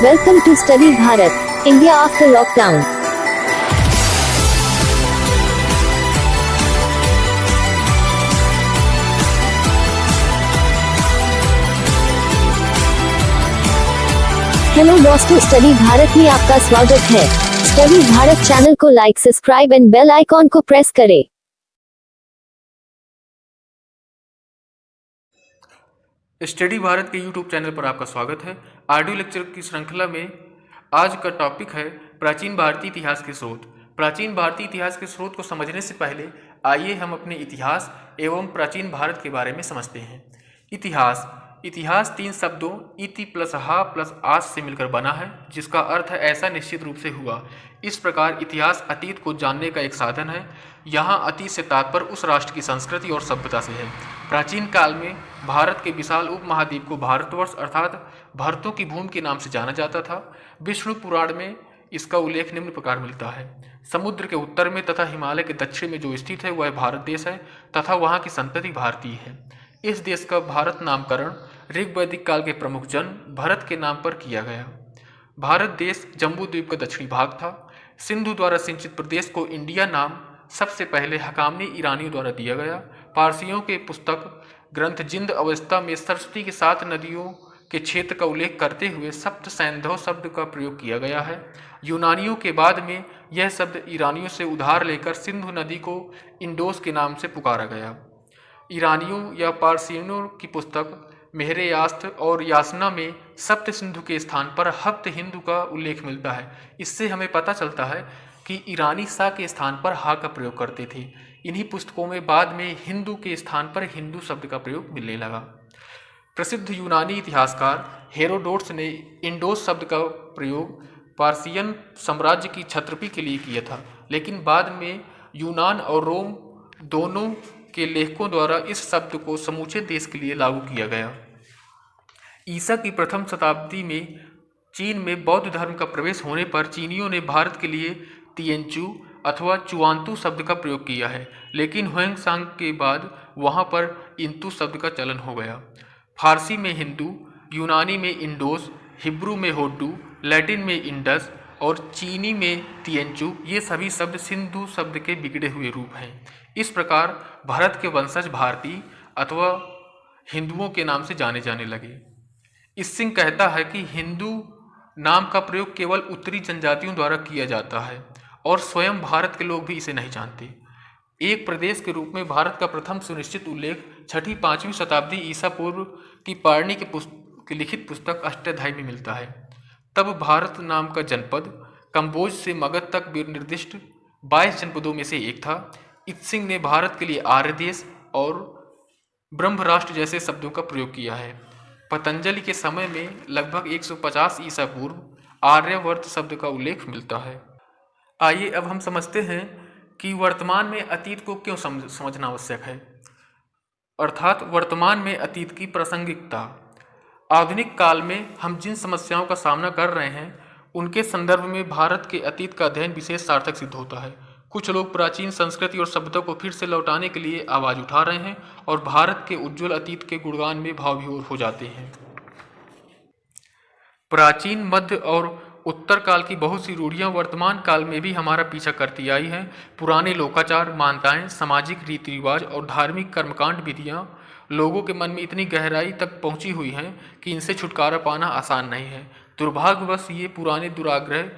Welcome to Study Bharat, India after lockdown. Hello दोस्तों, study Bharat में आपका स्वागत है। स्टडी भारत चैनल को like, subscribe and bell icon को प्रेस करें। स्टडी भारत के यूट्यूब चैनल पर आपका स्वागत है। ऑडियो लेक्चर की श्रृंखला में आज का टॉपिक है प्राचीन भारतीय इतिहास के स्रोत। प्राचीन भारतीय इतिहास के स्रोत को समझने से पहले आइए हम अपने इतिहास एवं प्राचीन भारत के बारे में समझते हैं। इतिहास तीन शब्दों इति प्लस हा प्लस आस से मिलकर बना है, जिसका अर्थ है ऐसा निश्चित रूप से हुआ। इस प्रकार इतिहास अतीत को जानने का एक साधन है। यहाँ अतीत से तात्पर्य उस राष्ट्र की संस्कृति और सभ्यता से है। प्राचीन काल में भारत के विशाल उपमहाद्वीप को भारतवर्ष अर्थात भरतों की भूमि के नाम से जाना जाता था। विष्णु पुराण में इसका उल्लेख निम्न प्रकार मिलता है। समुद्र के उत्तर में तथा हिमालय के दक्षिण में जो स्थित है वह भारत देश है तथा वहाँ की संतति भारतीय है। इस देश का भारत नामकरण ऋग्वैदिक काल के प्रमुख जन भरत के नाम पर किया गया। भारत देश जम्बू द्वीप का दक्षिणी भाग था। सिंधु द्वारा सिंचित प्रदेश को इंडिया नाम सबसे पहले हकामनी ईरानियों द्वारा दिया गया। पारसियों के पुस्तक ग्रंथ जिंद अवस्था में सरस्वती के 7 नदियों के क्षेत्र का उल्लेख करते हुए सप्त सैंधव शब्द का प्रयोग किया गया है। यूनानियों के बाद में यह शब्द ईरानियों से उधार लेकर सिंधु नदी को इंडोस के नाम से पुकारा गया। ईरानियों या पारसियों की पुस्तक मेहरे यास्थ और यासना में सप्त सिंधु के स्थान पर हप्त हिंदू का उल्लेख मिलता है। इससे हमें पता चलता है कि ईरानी सा के स्थान पर हा का प्रयोग करते थे। इन्हीं पुस्तकों में बाद में हिंदू के स्थान पर हिंदू शब्द का प्रयोग मिलने लगा। प्रसिद्ध यूनानी इतिहासकार हेरोडोट्स ने इंडोस शब्द का प्रयोग पार्सियन साम्राज्य की छत्रपी के लिए किया था, लेकिन बाद में यूनान और रोम दोनों के लेखकों द्वारा इस शब्द को समूचे देश के लिए लागू किया गया। ईसा की प्रथम शताब्दी में चीन में बौद्ध धर्म का प्रवेश होने पर चीनियों ने भारत के लिए तिएंचू अथवा चुआंतू शब्द का प्रयोग किया है, लेकिन ह्वेंसांग के बाद वहाँ पर इंतु शब्द का चलन हो गया। फारसी में हिंदू, यूनानी में इंडोस, हिब्रू में होड्डू, लैटिन में इंडस और चीनी में तिएंचू, ये सभी शब्द सिंधु शब्द के बिगड़े हुए रूप हैं। इस प्रकार भारत के वंशज भारतीय अथवा हिंदुओं के नाम से जाने जाने लगे। इसिंग कहता है कि हिंदू नाम का प्रयोग केवल उत्तरी जनजातियों द्वारा किया जाता है और स्वयं भारत के लोग भी इसे नहीं जानते। एक प्रदेश के रूप में भारत का प्रथम सुनिश्चित उल्लेख 6वीं-5वीं शताब्दी ईसा पूर्व की पारणी की लिखित पुस्तक अष्टाध्यायी में मिलता है। तब भारत नाम का जनपद कंबोज से मगध तक निर्दिष्ट 22 जनपदों में से एक था। इत्सिंग ने भारत के लिए आर्य देश और ब्रह्म राष्ट्र जैसे शब्दों का प्रयोग किया है। पतंजलि के समय में लगभग 150 ईसा पूर्व आर्यवर्त शब्द का उल्लेख मिलता है। आइए अब हम समझते हैं कि वर्तमान में अतीत को क्यों समझना आवश्यक है, अर्थात वर्तमान में अतीत की प्रासंगिकता। आधुनिक काल में हम जिन समस्याओं का सामना कर रहे हैं उनके संदर्भ में भारत के अतीत का अध्ययन विशेष सार्थक सिद्ध होता है। कुछ लोग प्राचीन संस्कृति और सभ्यता को फिर से लौटाने के लिए आवाज़ उठा रहे हैं और भारत के उज्जवल अतीत के गुणगान में भावविभोर हो जाते हैं। प्राचीन, मध्य और उत्तर काल की बहुत सी रूढ़ियाँ वर्तमान काल में भी हमारा पीछा करती आई हैं। पुराने लोकाचार, मान्यताएं, सामाजिक रीति रिवाज और धार्मिक कर्मकांड विधियाँ लोगों के मन में इतनी गहराई तक पहुँची हुई हैं कि इनसे छुटकारा पाना आसान नहीं है। दुर्भाग्यवश ये पुराने दुराग्रह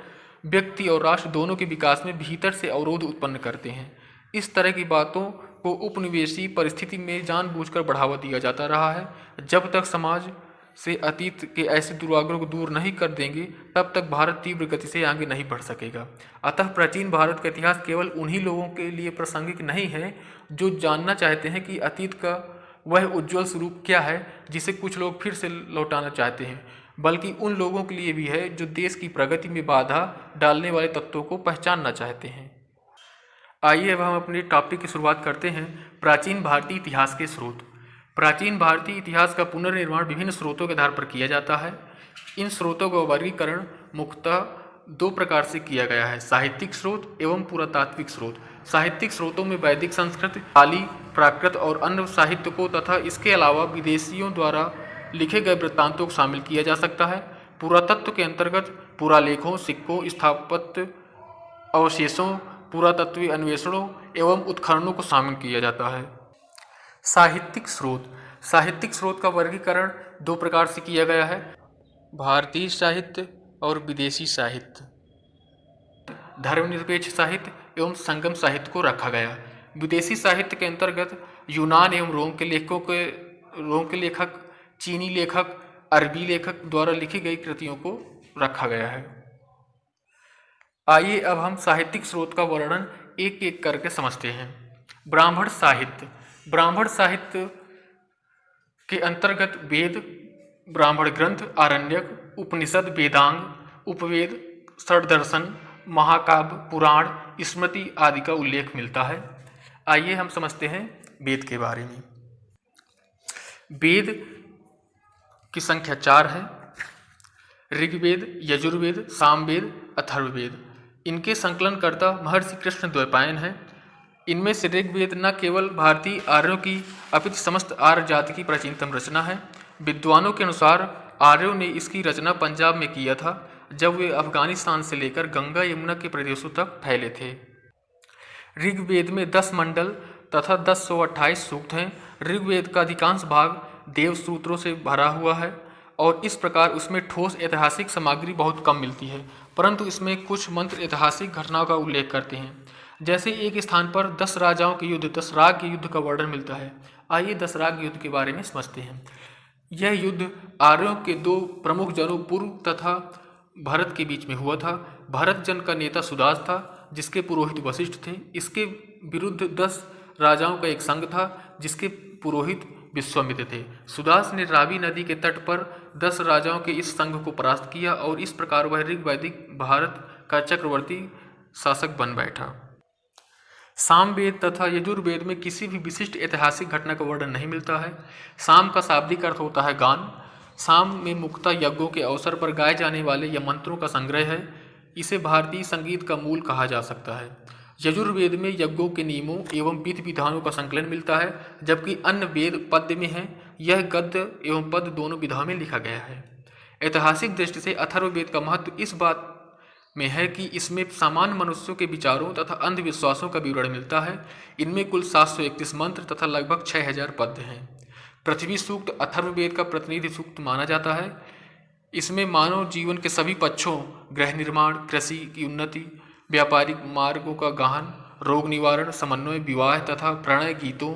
व्यक्ति और राष्ट्र दोनों के विकास में भीतर से अवरोध उत्पन्न करते हैं। इस तरह की बातों को उपनिवेशी परिस्थिति में जानबूझकर बढ़ावा दिया जाता रहा है। जब तक समाज से अतीत के ऐसे दुराग्रहों को दूर नहीं कर देंगे तब तक भारत तीव्र गति से आगे नहीं बढ़ सकेगा। अतः प्राचीन भारत का इतिहास केवल उन्हीं लोगों के लिए प्रासंगिक नहीं है जो जानना चाहते हैं कि अतीत का वह उज्ज्वल स्वरूप क्या है जिसे कुछ लोग फिर से लौटाना चाहते हैं, बल्कि उन लोगों के लिए भी है जो देश की प्रगति में बाधा डालने वाले तत्वों को पहचानना चाहते हैं। आइए अब हम अपने टॉपिक की शुरुआत करते हैं। प्राचीन भारतीय इतिहास के स्रोत। प्राचीन भारतीय इतिहास का पुनर्निर्माण विभिन्न स्रोतों के आधार पर किया जाता है। इन स्रोतों का वर्गीकरण मुख्यतः 2 प्रकार से किया गया है, साहित्यिक स्रोत एवं पुरातात्विक स्रोत। साहित्यिक स्रोतों में वैदिक संस्कृत, पाली, प्राकृत और अन्य साहित्य को तथा इसके अलावा विदेशियों द्वारा लिखे गए वृत्तांतों को शामिल किया जा सकता है। पुरातत्व के अंतर्गत पुरालेखों, सिक्कों, स्थापत्य अवशेषों, पुरातत्वीय अन्वेषणों एवं उत्खननों को शामिल किया जाता है। साहित्यिक स्रोत। साहित्यिक स्रोत का वर्गीकरण दो प्रकार से किया गया है, भारतीय साहित्य और विदेशी साहित्य। धर्मनिरपेक्ष साहित्य एवं संगम साहित्य को रखा गया। विदेशी साहित्य के अंतर्गत यूनान एवं रोम के लेखक, चीनी लेखक, अरबी लेखक द्वारा लिखी गई कृतियों को रखा गया है। आइए अब हम साहित्यिक स्रोत का वर्णन एक एक करके समझते हैं। ब्राह्मण साहित्य। ब्राह्मण साहित्य के अंतर्गत वेद, ब्राह्मण ग्रंथ, आरण्यक, उपनिषद, वेदांग, उपवेद, षड्दर्शन, महाकाव्य, पुराण, स्मृति आदि का उल्लेख मिलता है। आइए हम समझते हैं वेद के बारे में। वेद की संख्या 4 है। ऋग्वेद, यजुर्वेद, सामवेद, अथर्ववेद। इनके संकलनकर्ता महर्षि कृष्ण द्वैपायन हैं। इनमें से ऋग्वेद न केवल भारतीय आर्यों की अपितु समस्त आर्य जाति की प्राचीनतम रचना है। विद्वानों के अनुसार आर्यों ने इसकी रचना पंजाब में किया था, जब वे अफगानिस्तान से लेकर गंगा यमुना के प्रदेशों तक फैले थे। ऋग्वेद में 10 मंडल तथा 1028 सूक्त हैं। ऋग्वेद का अधिकांश भाग देव सूत्रों से भरा हुआ है और इस प्रकार उसमें ठोस ऐतिहासिक सामग्री बहुत कम मिलती है, परंतु इसमें कुछ मंत्र ऐतिहासिक घटनाओं का उल्लेख करते हैं। जैसे एक स्थान पर 10 राजाओं के युद्ध, 10 राग के युद्ध का वर्णन मिलता है। आइए 10 राग युद्ध के बारे में समझते हैं। यह युद्ध आर्यों के 2 प्रमुख जनों पूर्व तथा भरत के बीच में हुआ था। भरत जन का नेता सुदास था, जिसके पुरोहित वशिष्ठ थे। इसके विरुद्ध 10 राजाओं का एक संघ था, जिसके पुरोहित विश्वामित्र थे। सुदास ने रावी नदी के तट पर 10 राजाओं के इस संघ को परास्त किया और इस प्रकार वह ऋग्वैदिक भारत का चक्रवर्ती शासक बन बैठा। सामवेद तथा यजुर्वेद में किसी भी विशिष्ट ऐतिहासिक घटना का वर्णन नहीं मिलता है। साम का शाब्दिक अर्थ होता है गान। साम में मुक्ता यज्ञों के अवसर पर गाए जाने वाले या मंत्रों का संग्रह है। इसे भारतीय संगीत का मूल कहा जा सकता है। यजुर्वेद में यज्ञों के नियमों एवं विधि विधानों का संकलन मिलता है, जबकि अन्य वेद पद्य में है। यह गद्य एवं पद्य दोनों विधाओं में लिखा गया है। ऐतिहासिक दृष्टि से अथर्ववेद का महत्व इस बात में है कि इसमें सामान्य मनुष्यों के विचारों तथा अंधविश्वासों का विवरण मिलता है। इनमें कुल 731 मंत्र तथा लगभग 6000 पद्य हैं। पृथ्वी सूक्त अथर्ववेद का प्रतिनिधि सूक्त माना जाता है। इसमें मानव जीवन के सभी पक्षों, गृह निर्माण, कृषि की उन्नति, व्यापारिक मार्गों का गहन, रोग निवारण, समन्वय, विवाह तथा प्रणय गीतों,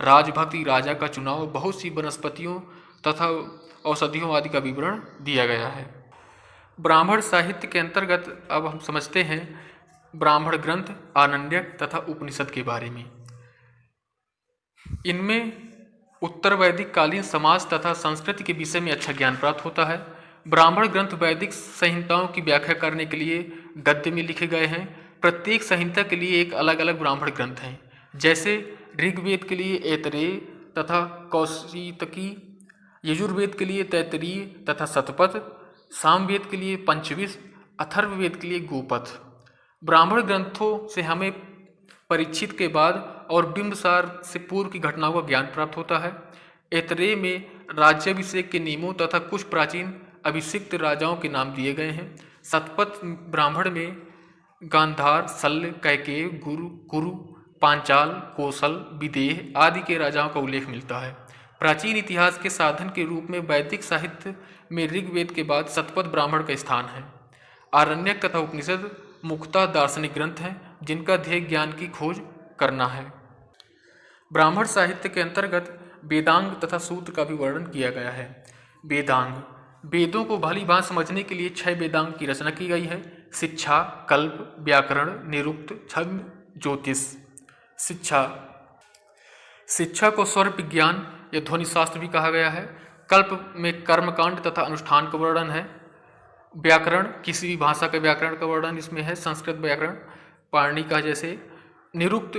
राजभक्ति, राजा का चुनाव, बहुत सी वनस्पतियों तथा औषधियों आदि का विवरण दिया गया है। ब्राह्मण साहित्य के अंतर्गत अब हम समझते हैं ब्राह्मण ग्रंथ, आरण्यक तथा उपनिषद के बारे में। इनमें उत्तर वैदिक कालीन समाज तथा संस्कृति के विषय में अच्छा ज्ञान प्राप्त होता है। ब्राह्मण ग्रंथ वैदिक संहिताओं की व्याख्या करने के लिए गद्य में लिखे गए हैं। प्रत्येक संहिता के लिए एक अलग अलग ब्राह्मण ग्रंथ हैं। जैसे ऋग्वेद के लिए ऐतरेय तथा कौशितकी, यजुर्वेद के लिए तैतरीय तथा शतपथ, सामवेद के लिए पंचविश, अथर्ववेद के लिए गोपथ। ब्राह्मण ग्रंथों से हमें परीक्षित के बाद और बिंबसार से पूर्व की घटनाओं का ज्ञान प्राप्त होता है। ऐतरेय में राज्याभिषेक के नियमों तथा कुछ प्राचीन अभिषिक्त राजाओं के नाम दिए गए हैं। शतपथ ब्राह्मण में गांधार, शल्य, कैकेय, कुरु, पांचाल, कौशल, विदेह आदि के राजाओं का उल्लेख मिलता है। प्राचीन इतिहास के साधन के रूप में वैदिक साहित्य में ऋग्वेद के बाद शतपथ ब्राह्मण का स्थान है। आरण्यक तथा उपनिषद मुख्यतः दार्शनिक ग्रंथ हैं, जिनका ध्येय ज्ञान की खोज करना है। ब्राह्मण साहित्य के अंतर्गत वेदांग तथा सूत्र का भी वर्णन किया गया है। वेदांग, वेदों को भली भांति समझने के लिए 6 वेदांग की रचना की गई है। शिक्षा, कल्प, व्याकरण, निरुक्त, छंद, ज्योतिष। शिक्षा को स्वर विज्ञान या ध्वनि शास्त्र भी कहा गया है। कल्प में कर्मकांड तथा अनुष्ठान का वर्णन है। व्याकरण, किसी भी भाषा के व्याकरण का वर्णन इसमें है। संस्कृत व्याकरण पाणिनि का जैसे। निरुक्त,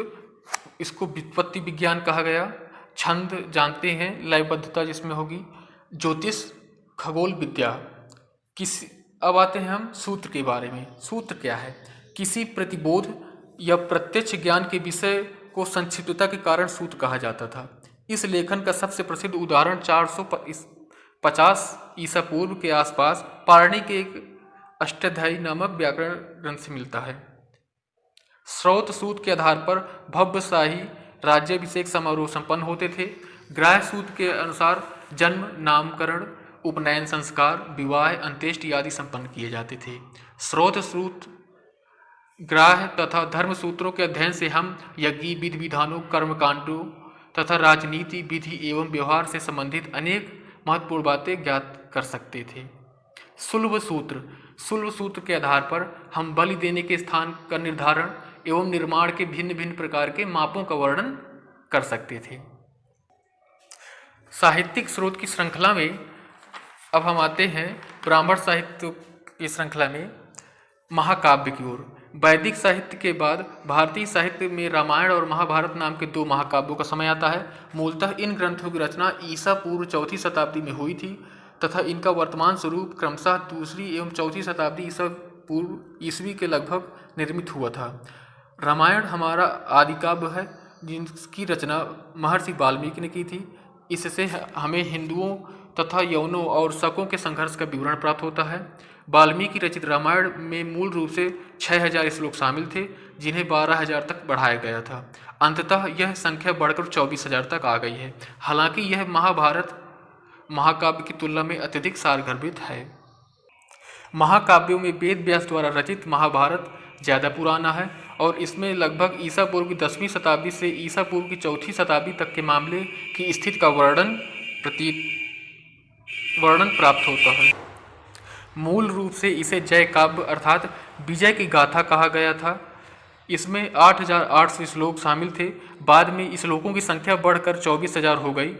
इसको व्युत्पत्ति विज्ञान कहा गया। छंद जानते हैं, लयबद्धता जिसमें होगी। ज्योतिष, खगोल विद्या। अब आते हैं हम सूत्र के बारे में। सूत्र क्या है? किसी प्रतिबोध या प्रत्यक्ष ज्ञान के विषय को संक्षिप्तता के कारण सूत्र कहा जाता था। इस लेखन का सबसे प्रसिद्ध उदाहरण 50 ईसा पूर्व के आसपास पारणी के एक अष्टाध्यायी नामक व्याकरण ग्रंथ से मिलता है। स्रोत सूत्र के आधार पर भव्य शाही राज्याभिषेक समारोह संपन्न होते थे। ग्राह्य सूत्र के अनुसार जन्म, नामकरण, उपनयन संस्कार, विवाह, अंत्येष्टि आदि संपन्न किए जाते थे। स्रोत सूत्र, ग्राह्य तथा धर्म सूत्रों के अध्ययन से हम यज्ञ विधि विधानों, कर्मकांडों तथा राजनीति, विधि एवं व्यवहार से संबंधित अनेक महत्वपूर्ण बातें ज्ञात कर सकते थे। सुलभ सूत्र के आधार पर हम बलि देने के स्थान का निर्धारण एवं निर्माण के भिन्न भिन्न प्रकार के मापों का वर्णन कर सकते थे। साहित्यिक स्रोत की श्रृंखला में अब हम आते हैं ब्राह्मण साहित्य की श्रृंखला में महाकाव्य की ओर। वैदिक साहित्य के बाद भारतीय साहित्य में रामायण और महाभारत नाम के 2 महाकाव्यों का समय आता है। मूलतः इन ग्रंथों की रचना ईसा पूर्व 4वीं शताब्दी में हुई थी तथा इनका वर्तमान स्वरूप क्रमशः 2री एवं 4वीं शताब्दी ईसा पूर्व ईस्वी के लगभग निर्मित हुआ था। रामायण हमारा आदि काव्य है जिसकी रचना महर्षि वाल्मीकि ने की थी। इससे हमें हिंदुओं तथा यवनों और शकों के संघर्ष का विवरण प्राप्त होता है। वाल्मीकि रचित रामायण में मूल रूप से 6000 श्लोक शामिल थे जिन्हें 12000 तक बढ़ाया गया था। अंततः यह संख्या बढ़कर 24000 तक आ गई है। हालांकि यह महाभारत महाकाव्य की तुलना में अत्यधिक सारगर्भित है। महाकाव्यों में वेद व्यास द्वारा रचित महाभारत ज़्यादा पुराना है और इसमें लगभग ईसा पूर्व की 10वीं शताब्दी से ईसा पूर्व की 4वीं शताब्दी तक के मामले की स्थिति का वर्णन प्राप्त होता है। मूल रूप से इसे जय काव्य अर्थात विजय की गाथा कहा गया था। इसमें 8800 श्लोक शामिल थे। बाद में श्लोकों की संख्या बढ़कर 24000 हो गई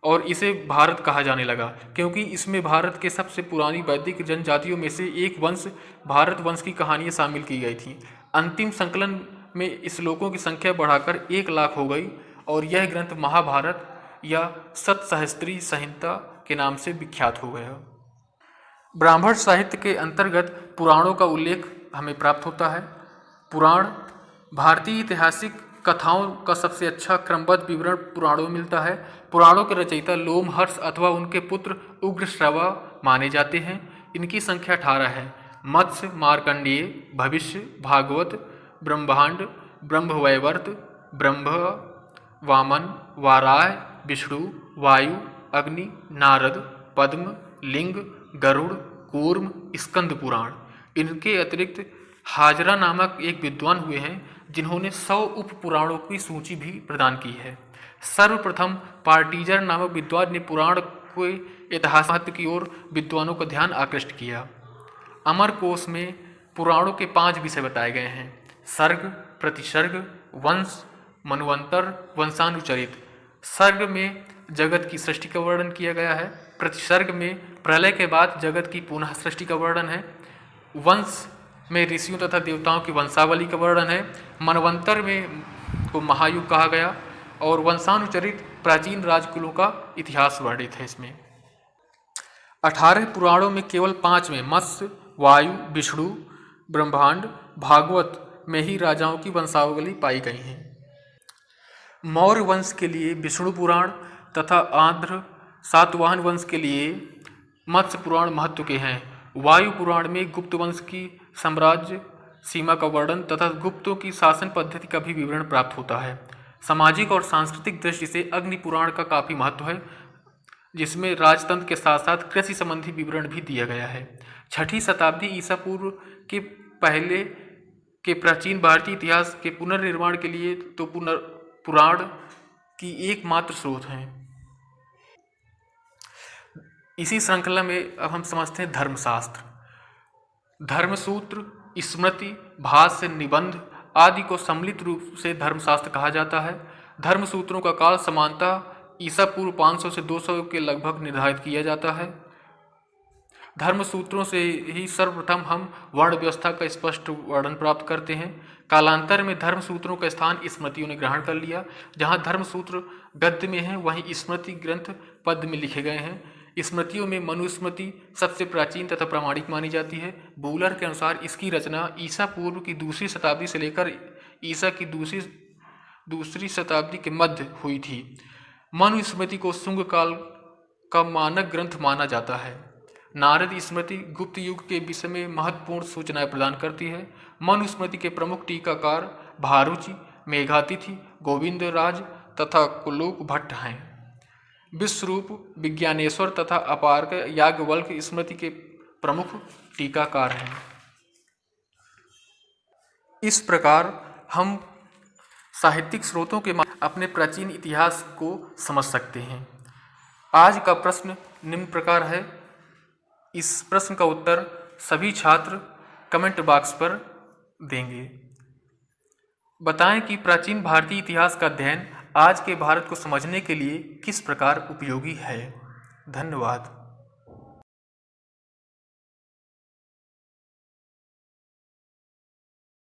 और इसे भारत कहा जाने लगा क्योंकि इसमें भारत के सबसे पुरानी वैदिक जनजातियों में से एक वंश भारत वंश की कहानियाँ शामिल की गई थीं। अंतिम संकलन में श्लोकों की संख्या बढ़ाकर 1 लाख हो गई और यह ग्रंथ महाभारत या सतसहस्त्री संहिता के नाम से विख्यात हो गया। ब्राह्मण साहित्य के अंतर्गत पुराणों का उल्लेख हमें प्राप्त होता है। पुराण भारतीय ऐतिहासिक कथाओं का सबसे अच्छा क्रमबद्ध विवरण पुराणों में मिलता है। पुराणों के रचयिता लोमहर्ष अथवा उनके पुत्र उग्रश्रवा माने जाते हैं। इनकी संख्या 18 है। मत्स्य, मार्कंडेय, भविष्य, भागवत, ब्रह्मांड, ब्रह्मवैवर्त, ब्रह्म, वामन, वाराह, विष्णु, वायु, अग्नि, नारद, पद्म, लिंग, गरुड़, कूर्म, स्कंद पुराण। इनके अतिरिक्त हाजरा नामक एक विद्वान हुए हैं जिन्होंने 100 उप पुराणों की सूची भी प्रदान की है। सर्वप्रथम पार्टीजर नामक विद्वान ने पुराण के इतिहास महत्व की ओर विद्वानों का ध्यान आकृष्ट किया। अमरकोश में पुराणों के 5 विषय बताए गए हैं: सर्ग, प्रतिसर्ग, वंश, मन्वंतर, वंशानुचरित। सर्ग में जगत की सृष्टि का वर्णन किया गया है। प्रतिसर्ग में प्रलय के बाद जगत की पुनः सृष्टि का वर्णन है। वंश में ऋषियों तथा देवताओं की वंशावली का वर्णन है। मनवंतर में को महायुग कहा गया और वंशानुचरित प्राचीन राजकुलों का इतिहास वर्णित है। इसमें 18 पुराणों में केवल 5 में मत्स्य, वायु, विष्णु, ब्रह्मांड, भागवत में ही राजाओं की वंशावली पाई गई है। मौर्य वंश के लिए विष्णु पुराण तथा आंध्र सातवाहन वंश के लिए मत्स्य पुराण महत्व के हैं। वायु पुराण में गुप्त वंश की साम्राज्य सीमा का वर्णन तथा गुप्तों की शासन पद्धति का भी विवरण प्राप्त होता है। सामाजिक और सांस्कृतिक दृष्टि से अग्नि पुराण का काफ़ी महत्व है जिसमें राजतंत्र के साथ साथ कृषि संबंधी विवरण भी दिया गया है। 6ठी शताब्दी ईसा पूर्व के पहले के प्राचीन भारतीय इतिहास के पुनर्निर्माण के लिए तो पुराण की एकमात्र स्रोत हैं। इसी श्रृंखला में अब हम समझते हैं धर्मशास्त्र। धर्मसूत्र, स्मृति, भाष्य, निबंध आदि को सम्मिलित रूप से धर्मशास्त्र कहा जाता है। धर्मसूत्रों का काल समानतः ईसा पूर्व 500 से 200 के लगभग निर्धारित किया जाता है। धर्मसूत्रों से ही सर्वप्रथम हम वर्ण व्यवस्था का स्पष्ट वर्णन प्राप्त करते हैं। कालांतर में धर्मसूत्रों का स्थान स्मृतियों ने ग्रहण कर लिया। जहाँ धर्मसूत्र गद्य में हैं वहीं स्मृति ग्रंथ पद्य में लिखे गए हैं। स्मृतियों में मनुस्मृति सबसे प्राचीन तथा प्रामाणिक मानी जाती है। बूलर के अनुसार इसकी रचना ईसा पूर्व की 2री शताब्दी से लेकर ईसा की दूसरी शताब्दी के मध्य हुई थी। मनुस्मृति को शुंग काल का मानक ग्रंथ माना जाता है। नारद स्मृति गुप्त युग के विषय में महत्वपूर्ण सूचनाएं प्रदान करती है। मनुस्मृति के प्रमुख टीकाकार भारूची, मेघातिथि, गोविंदराज तथा कुलूक भट्ट हैं। विश्वरूप, विज्ञानेश्वर तथा अपार्क याज्ञवल्क स्मृति के प्रमुख टीकाकार हैं। इस प्रकार हम साहित्यिक स्रोतों के अपने प्राचीन इतिहास को समझ सकते हैं। आज का प्रश्न निम्न प्रकार है। इस प्रश्न का उत्तर सभी छात्र कमेंट बॉक्स पर देंगे। बताएं कि प्राचीन भारतीय इतिहास का अध्ययन आज के भारत को समझने के लिए किस प्रकार उपयोगी है। धन्यवाद।